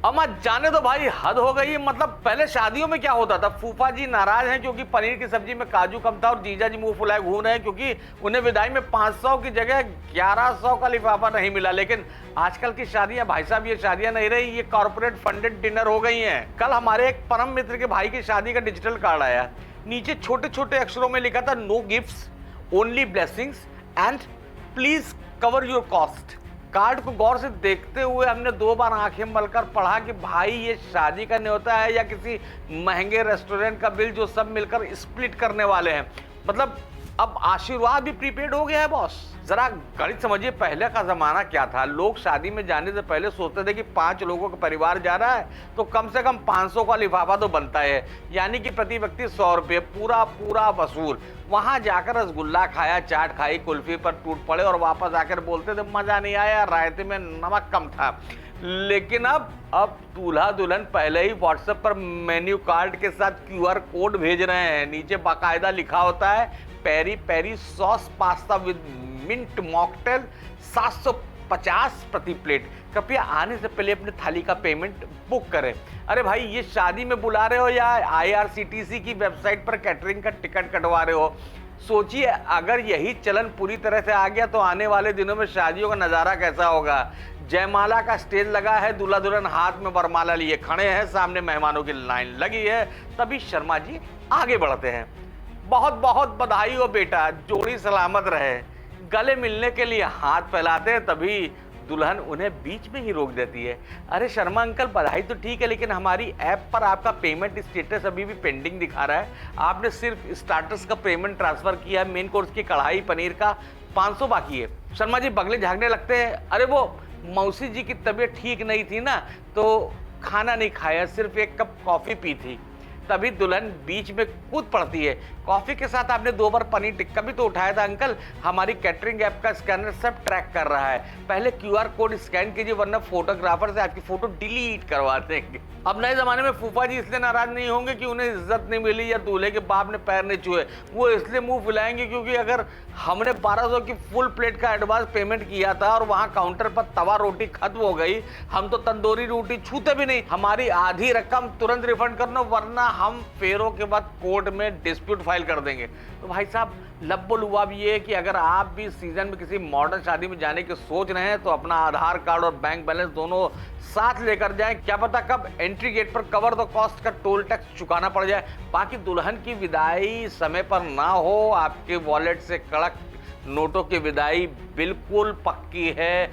अम्मा जाने दो भाई, हद हो गई है। मतलब पहले शादियों में क्या होता था, फूफा जी नाराज हैं क्योंकि पनीर की सब्जी में काजू कम था और जीजा जी मुंह फुलाए घूम रहे हैं क्योंकि उन्हें विदाई में 500 की जगह 1100 का लिफाफा नहीं मिला। लेकिन आजकल की शादियां भाई साहब, ये शादियां नहीं रही, ये कॉर्पोरेट फंडेड डिनर हो गई हैं। कल हमारे एक परम मित्र के भाई की शादी का डिजिटल कार्ड आया, नीचे छोटे छोटे अक्षरों में लिखा था no gifts, only blessings and please cover your cost. Card को गौर से देखते हुए हमने 2 बार आंखें मलकर पढ़ा कि भाई ये शादी का न्योता है या किसी महंगे रेस्टोरेंट का बिल जो सब मिलकर स्प्लिट करने वाले हैं। मतलब अब आशीर्वाद भी प्रीपेड हो गया है बॉस। जरा गणित समझिए, पहले का जमाना क्या था, लोग शादी में जाने से पहले सोचते थे कि 5 लोगों का परिवार जा रहा है तो कम से कम 500 का लिफाफा तो बनता है, यानी कि प्रति व्यक्ति 100 रुपये पूरा पूरा वसूल। वहां जाकर रसगुल्ला खाया, चाट खाई, कुल्फी पर टूट पड़े और वापस आकर बोलते थे मजा नहीं आया, रायते में नमक कम था। लेकिन अब दूल्हा दुल्हन पहले ही व्हाट्सएप पर मेन्यू कार्ड के साथ QR कोड भेज रहे हैं, नीचे बाकायदा लिखा होता है peri peri sauce pasta with mint mocktail 750 प्रति प्लेट, कृपया आने से पहले अपनी थाली का पेमेंट बुक करें। अरे भाई, ये शादी में बुला रहे हो या IRCTC की वेबसाइट पर कैटरिंग का टिकट कटवा रहे हो? सोचिए, अगर यही चलन पूरी तरह से आ गया तो आने वाले दिनों में शादियों का नज़ारा कैसा होगा। जयमाला का स्टेज लगा है, दूल्हा दुल्हन हाथ में वरमाला लिए खड़े हैं, सामने मेहमानों की लाइन लगी है, तभी शर्मा जी आगे बढ़ते हैं। बहुत बहुत बधाई हो बेटा, जोड़ी सलामत रहे। गले मिलने के लिए हाथ फैलाते हैं, तभी दुल्हन उन्हें बीच में ही रोक देती है। अरे शर्मा अंकल, बधाई तो ठीक है, लेकिन हमारी ऐप पर आपका पेमेंट स्टेटस अभी भी पेंडिंग दिखा रहा है। आपने सिर्फ स्टार्टर्स का पेमेंट ट्रांसफर किया है, मेन कोर्स की कढ़ाई पनीर का 500 बाकी है। शर्मा जी बगले झाँकने लगते हैं। अरे वो मौसी जी की तबीयत ठीक नहीं थी ना, तो खाना नहीं खाया, सिर्फ 1 कप कॉफ़ी पी थी। तभी दुल्हन बीच में कूद पड़ती है। कॉफी के साथ आपने 2 बार पनीर टिक्का भी तो उठाया था अंकल, हमारी कैटरिंग ऐप का स्कैनर सब ट्रैक कर रहा है, पहले QR कोड स्कैन कीजिए वरना फोटोग्राफर से आपकी फोटो डिलीट करवा देंगे। अब नए जमाने में फूफा जी इसलिए नाराज नहीं होंगे कि उन्हें इज्जत नहीं मिली या दूल्हे के बाप ने पैर नहीं छुए, वो इसलिए मुंह फुलाएंगे क्योंकि अगर हमने 1200 की फुल प्लेट का एडवांस पेमेंट किया था और वहां काउंटर पर तवा रोटी खत्म हो गई, हम तो तंदूरी रोटी छूते भी नहीं। हमारी आधी रकम तुरंत रिफंड करना वरना हम फेरों के बाद कोर्ट में डिस्प्यूट फाइल कर देंगे। तो भाई साहब, लब्बो लुआब ये है कि अगर आप भी सीजन में किसी मॉडर्न शादी में जाने की सोच रहे हैं तो अपना आधार कार्ड और बैंक बैलेंस दोनों साथ लेकर जाएं। क्या पता कब एंट्री गेट पर कवर द कॉस्ट का टोल टैक्स चुकाना पड़ जाए। बाकी दुल्हन की विदाई समय पर ना हो, आपके वॉलेट से कड़क नोटों की विदाई बिल्कुल पक्की है।